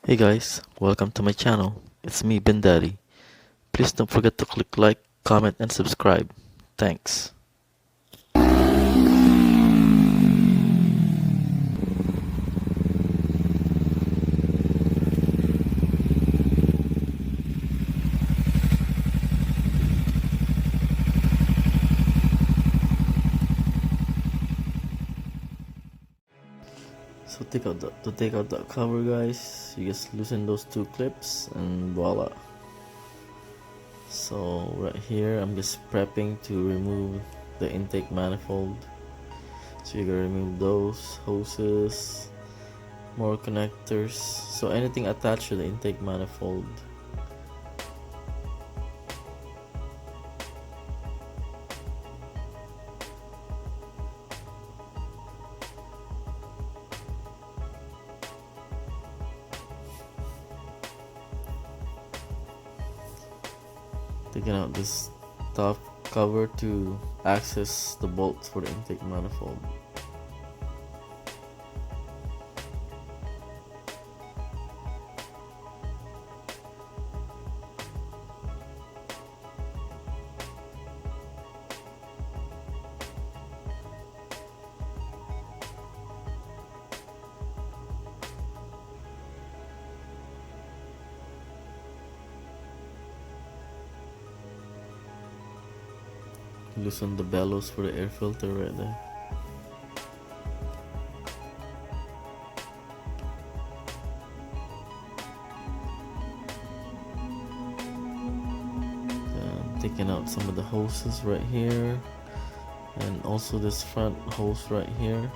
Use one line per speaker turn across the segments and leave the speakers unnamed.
Hey guys, welcome to my channel. It's me, Vin Dadi. Please don't forget to click like, comment, and subscribe. Thanks. So to take out that cover, guys, you just loosen those two clips and voila. So right here, I'm just prepping to remove the intake manifold. So you're gonna remove those hoses, more connectors, so anything attached to the intake manifold. Taking out this top cover to access the bolts for the intake manifold. Loosen the bellows for the air filter right there. Taking out some of the hoses right here, and also this front hose right here.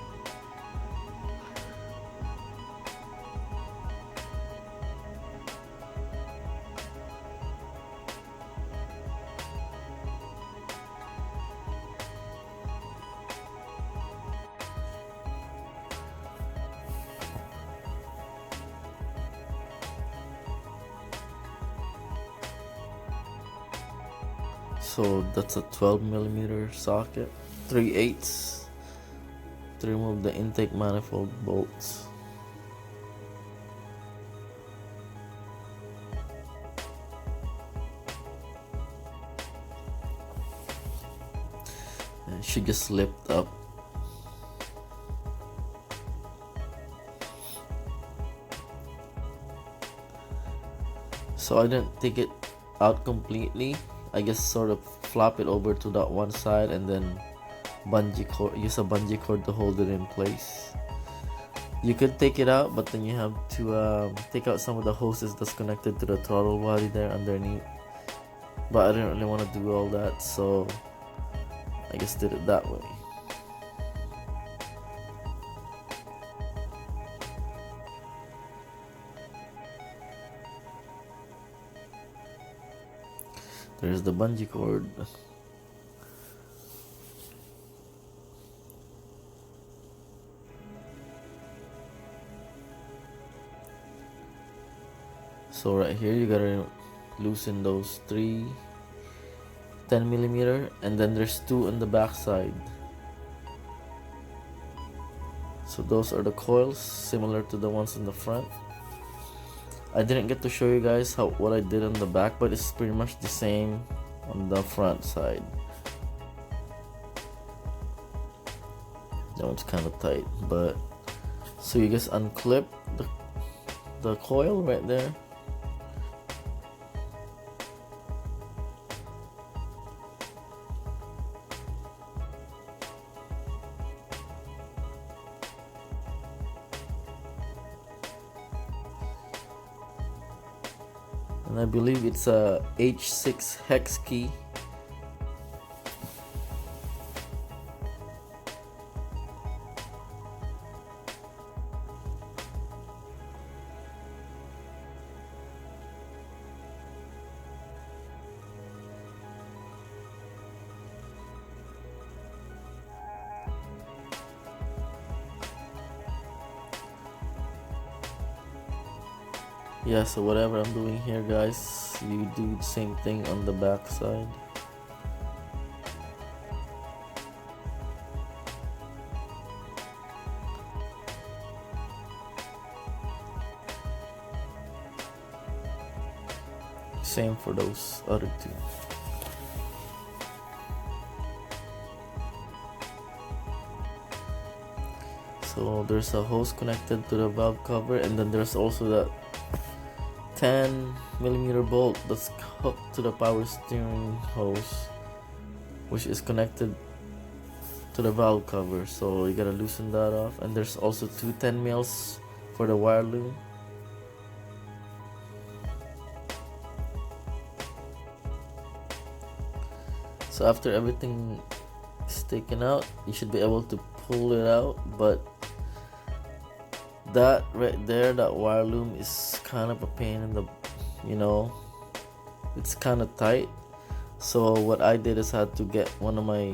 So that's a 12mm socket, 3/8 to remove the intake manifold bolts. And it should just lift up. So I didn't take it out completely. I just sort of flop it over to that one side and then use a bungee cord to hold it in place. You could take it out, but then you have to take out some of the hoses that's connected to the throttle body there underneath. But I didn't really want to do all that, so I just did it that way. There's the bungee cord. So right here you gotta loosen those three 10mm, and then there's two on the back side. So those are the coils, similar to the ones in the front. I didn't get to show you guys what I did on the back, but it's pretty much the same on the front side. That one's kind of tight, but so you just unclip the coil right there. And I believe it's a H6 hex key. Yeah, so whatever I'm doing here, guys, you do the same thing on the back side. same for those other two. So there's a hose connected to the valve cover, and then there's also that 10mm bolt that's hooked to the power steering hose, which is connected to the valve cover. So you gotta loosen that off. And there's also two 10mm for the wire loom. So after everything is taken out, you should be able to pull it out, but that right there, that wire loom is kind of a pain in the, it's kind of tight. So what I did is I had to get one of my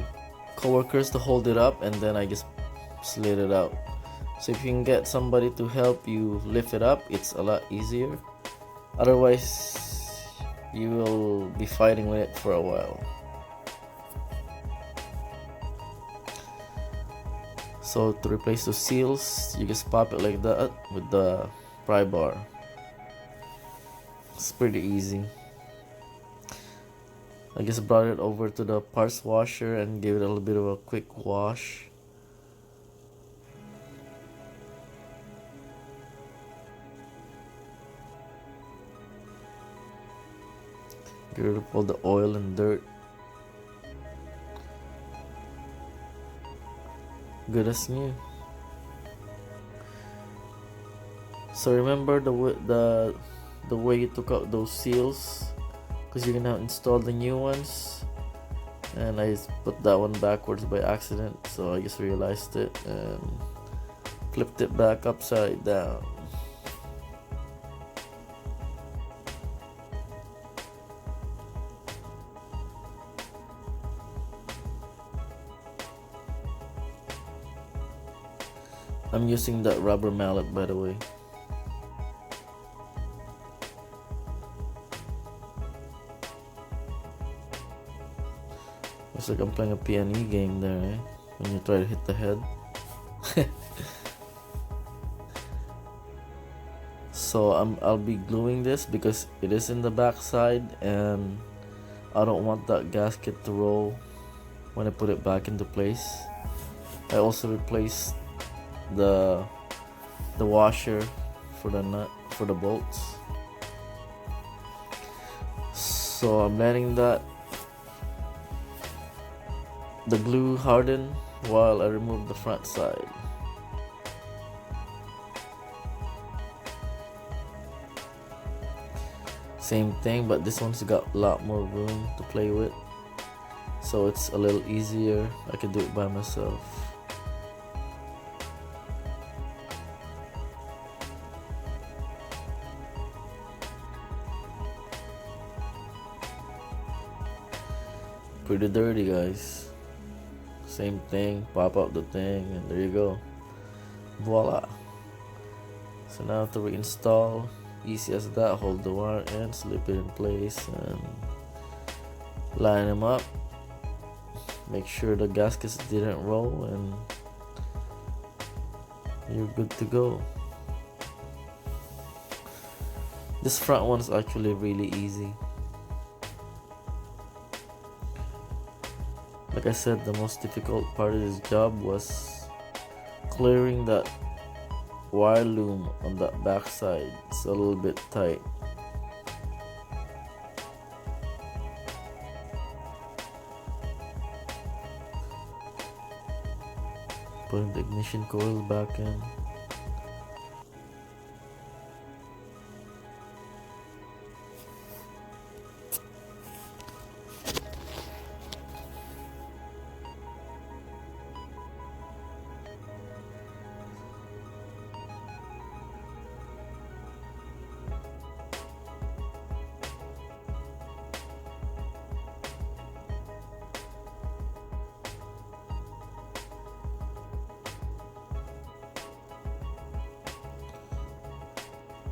coworkers to hold it up, and then I just slid it out. So if you can get somebody to help you lift it up, it's a lot easier. Otherwise, you will be fighting with it for a while. So to replace the seals, you just pop it like that with the pry bar. It's pretty easy. I just brought it over to the parts washer and gave it a little bit of a quick wash. Get rid of all the oil and dirt. Good as new. So remember the way you took out those seals, because you're gonna install the new ones. And I just put that one backwards by accident, so I just realized it and flipped it back upside down. I'm using that rubber mallet, by the way. It's like I'm playing a piano game there, eh? When you try to hit the head. So I'll be gluing this because it is in the back side, and I don't want that gasket to roll when I put it back into place. I also replaced the washer for the nut for the bolts. So I'm letting the glue harden while I remove the front side. Same thing, but this one's got a lot more room to play with, so it's a little easier. I can do it by myself. Pretty dirty, guys. Same thing, pop up the thing, and there you go. Voila. So now to reinstall, easy as that. Hold the wire end, slip it in place, and line them up. Make sure the gaskets didn't roll, and you're good to go. This front one's actually really easy. Like I said, the most difficult part of this job was clearing that wire loom on that back side. It's a little bit tight. Putting the ignition coil back in.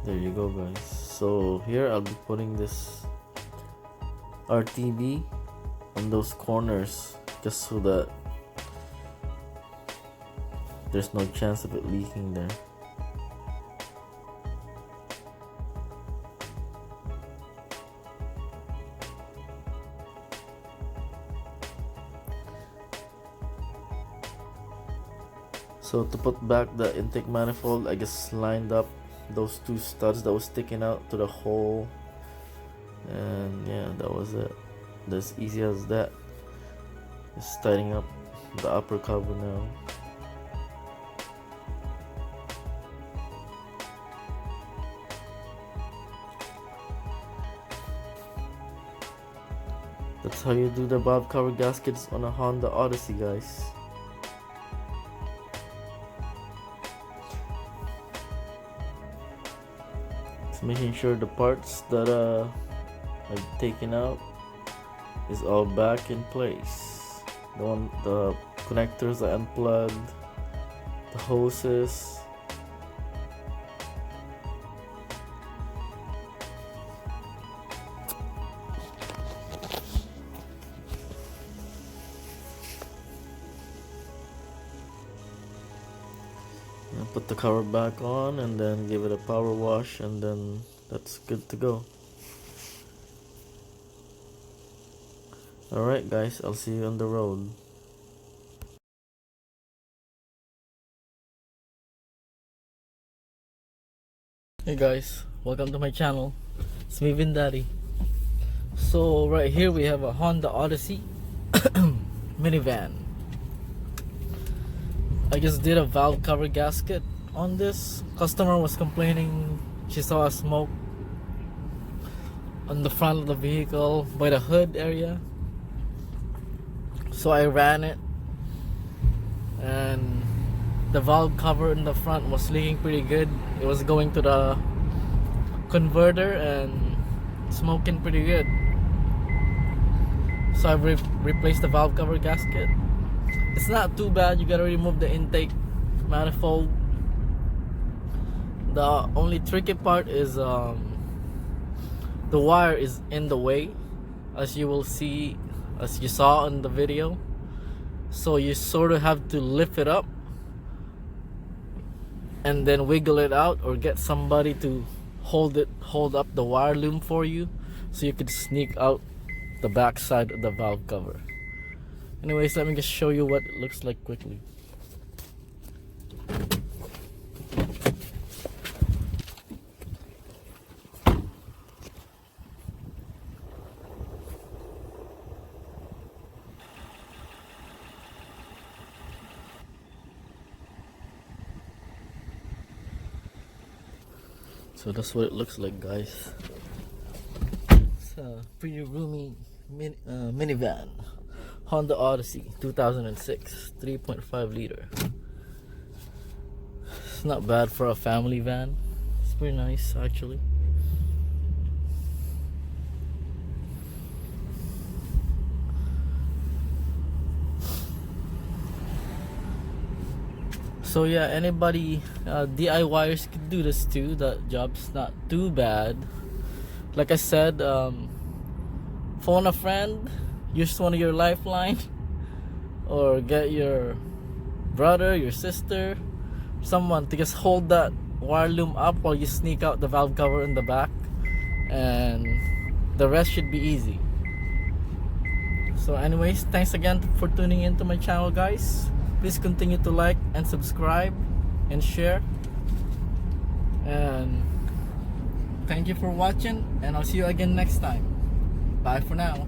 There you go, guys. So here I'll be putting this RTB on those corners just so that there's no chance of it leaking there. So to put back the intake manifold, I just lined up those two studs that was sticking out to the hole, and yeah, that was it. As easy as that. Just tightening up the upper cover now. That's how you do the valve cover gaskets on a Honda Odyssey, guys. Just making sure the parts that I've taken out is all back in place. The connectors are unplugged, the hoses. Put the cover back on and then give it a power wash, and then that's good to go. Alright guys, I'll see you on the road. Hey guys, welcome to my channel. It's me, Vin Dadi. So right here we have a Honda Odyssey minivan. I just did a valve cover gasket on this. Customer was complaining she saw a smoke on the front of the vehicle by the hood area. So I ran it, and the valve cover in the front was leaking pretty good. It was going to the converter and smoking pretty good. So I replaced the valve cover gasket. It's not too bad. You gotta remove the intake manifold. The only tricky part is the wire is in the way, as you will see, as you saw in the video. So you sort of have to lift it up and then wiggle it out, or get somebody to hold up the wire loom for you, so you could sneak out the back side of the valve cover. Anyways, let me just show you what it looks like quickly. So that's what it looks like, guys. It's a pretty roomy minivan. Honda Odyssey 2006, 3.5 liter. It's not bad for a family van. It's pretty nice, actually. So yeah, anybody DIYers could do this too. The job's not too bad. Like I said, phone a friend, use one of your lifeline, or get your brother, your sister, someone to just hold that wire loom up while you sneak out the valve cover in the back, and the rest should be easy. So anyways, thanks again for tuning in to my channel, guys. Please continue to like and subscribe and share, and thank you for watching, and I'll see you again next time. Bye for now.